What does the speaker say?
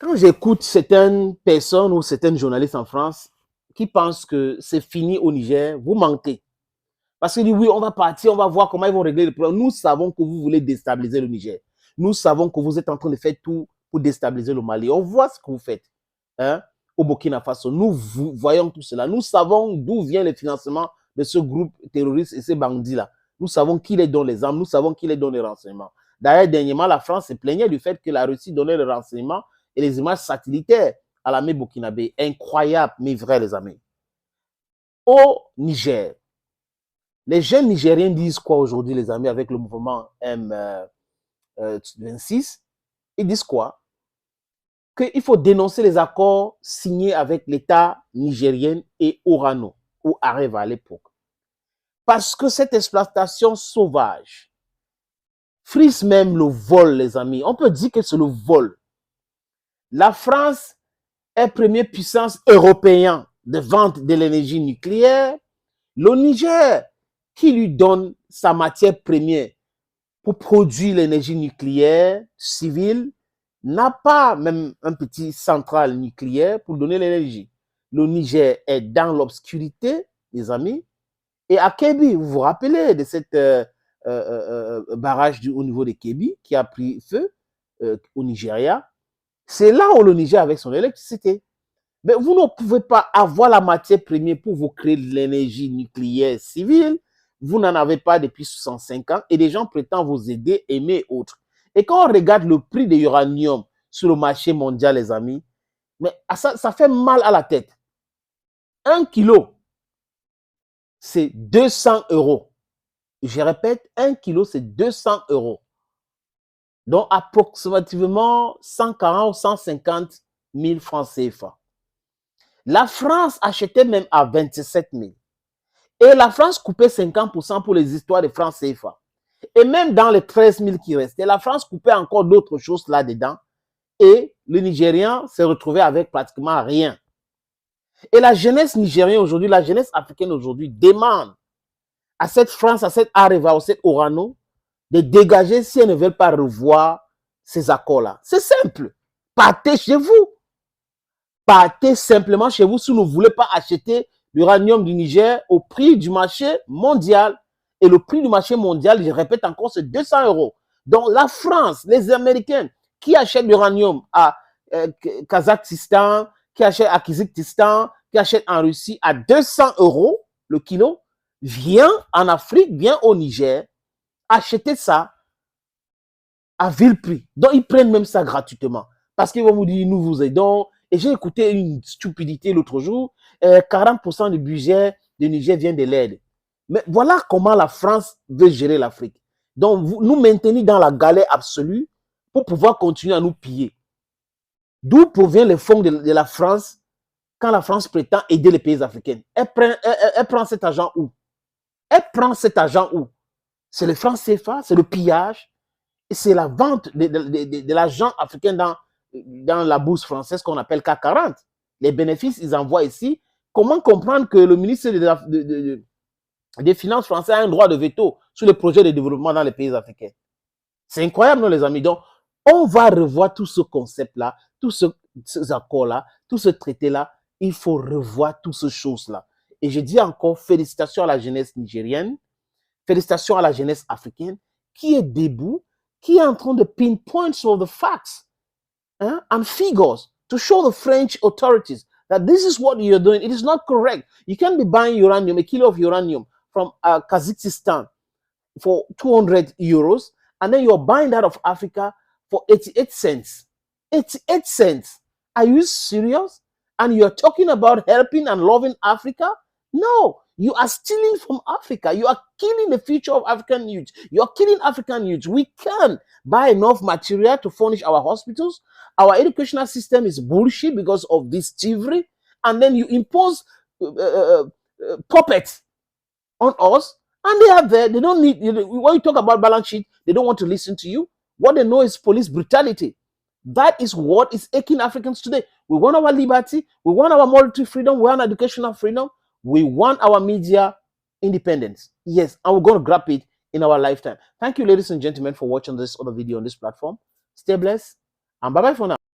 Quand j'écoute certaines personnes ou certains journalistes en France qui pensent que c'est fini au Niger, vous mentez. Parce qu'ils disent oui, on va partir, on va voir comment ils vont régler le problème. Nous savons que vous voulez déstabiliser le Niger. Nous savons que vous êtes en train de faire tout pour déstabiliser le Mali. On voit ce que vous faites hein, au Burkina Faso. Nous voyons tout cela. Nous savons d'où vient le financement de ce groupe terroriste et ces bandits-là. Nous savons qui les donne les armes, nous savons qui les donne les renseignements. D'ailleurs, dernièrement, la France se plaignait du fait que la Russie donnait les renseignements et les images satellitaires à l'armée burkinabé. Incroyable, mais vrai, les amis. Au Niger, les jeunes Nigériens disent quoi aujourd'hui, les amis, avec le mouvement M26? Ils disent quoi? Qu'il faut dénoncer les accords signés avec l'État nigérien et Orano, ou Areva à l'époque. Parce que cette exploitation sauvage frise même le vol, les amis. On peut dire que c'est le vol. La France est première puissance européenne de vente de l'énergie nucléaire. Le Niger, qui lui donne sa matière première pour produire l'énergie nucléaire civile, n'a pas même un petit central nucléaire pour donner l'énergie. Le Niger est dans l'obscurité, les amis. Et à Kébi, vous vous rappelez de cette barrage au niveau de Kébi qui a pris feu au Nigeria. C'est là où le Niger avec son électricité. Mais vous ne pouvez pas avoir la matière première pour vous créer de l'énergie nucléaire civile. Vous n'en avez pas depuis 65 ans et des gens prétendent vous aider, aimer autres. Et quand on regarde le prix de l'uranium sur le marché mondial, les amis, mais ça fait mal à la tête. 1 kilo, c'est 200 euros. Je répète, 1 kilo, c'est 200 euros. Donc, approximativement 140 ou 150 000 francs CFA. La France achetait même à 27 000. Et la France coupait 50% pour les histoires de francs CFA. Et même dans les 13 000 qui restaient, la France coupait encore d'autres choses là-dedans. Et le Nigérien s'est retrouvé avec pratiquement rien. Et la jeunesse nigérienne aujourd'hui, la jeunesse africaine aujourd'hui demande à cette France, à cette Areva, à cette Orano, de dégager si elles ne veulent pas revoir ces accords-là. C'est simple. Partez chez vous. Partez simplement chez vous si vous ne voulez pas acheter l'uranium du Niger au prix du marché mondial. Et le prix du marché mondial, je répète encore, c'est 200 euros. Donc la France, les Américains qui achètent l'uranium à Kazakhstan, qui achètent à Kyrgyzstan, qui achètent en Russie à 200 euros le kilo, vient en Afrique, vient au Niger, acheter ça à vil prix. Donc ils prennent même ça gratuitement. Parce qu'ils vont vous dire, nous vous aidons. Et j'ai écouté une stupidité l'autre jour, 40% du budget du Niger vient de l'aide. Mais voilà comment la France veut gérer l'Afrique. Donc, nous maintenir dans la galère absolue pour pouvoir continuer à nous piller. D'où provient les fonds de la France quand la France prétend aider les pays africains? Elle prend cet argent où? Elle prend cet argent où? C'est le franc CFA, c'est le pillage, et c'est la vente de l'argent africain dans la bourse française qu'on appelle CAC 40. Les bénéfices, ils envoient ici. Comment comprendre que le ministre des Finances français a un droit de veto sur les projets de développement dans les pays africains? C'est incroyable, non, les amis? Donc, on va revoir tout ce concept-là, tous ces accords-là, tout ce traité-là. Il faut revoir toutes ces choses-là. Et je dis encore, félicitations à la jeunesse nigérienne, félicitations à la jeunesse africaine qui est debout, qui est en train de pinpoint some of the facts and figures to show the French authorities that this is what you're doing. It is not correct. You can't be buying uranium, a kilo of uranium from Kazakhstan for 200 euros, and then you're buying that of Africa for 88 cents. 88 cents. Are you serious? And you're talking about helping and loving Africa? No, you are stealing from Africa. You are killing the future of African youth. You are killing African youth. We can't buy enough material to furnish our hospitals. Our educational system is bullshit because of this thievery. And then you impose puppets on us. And they are there. They don't need, when you talk about balance sheet, they don't want to listen to you. What they know is police brutality. That is what is aching Africans today. We want our liberty. We want our monetary freedom. We want educational freedom. We want our media independence. Yes, and we're going to grab it in our lifetime. Thank you, ladies and gentlemen, for watching this other video on this platform. Stay blessed, and bye-bye for now.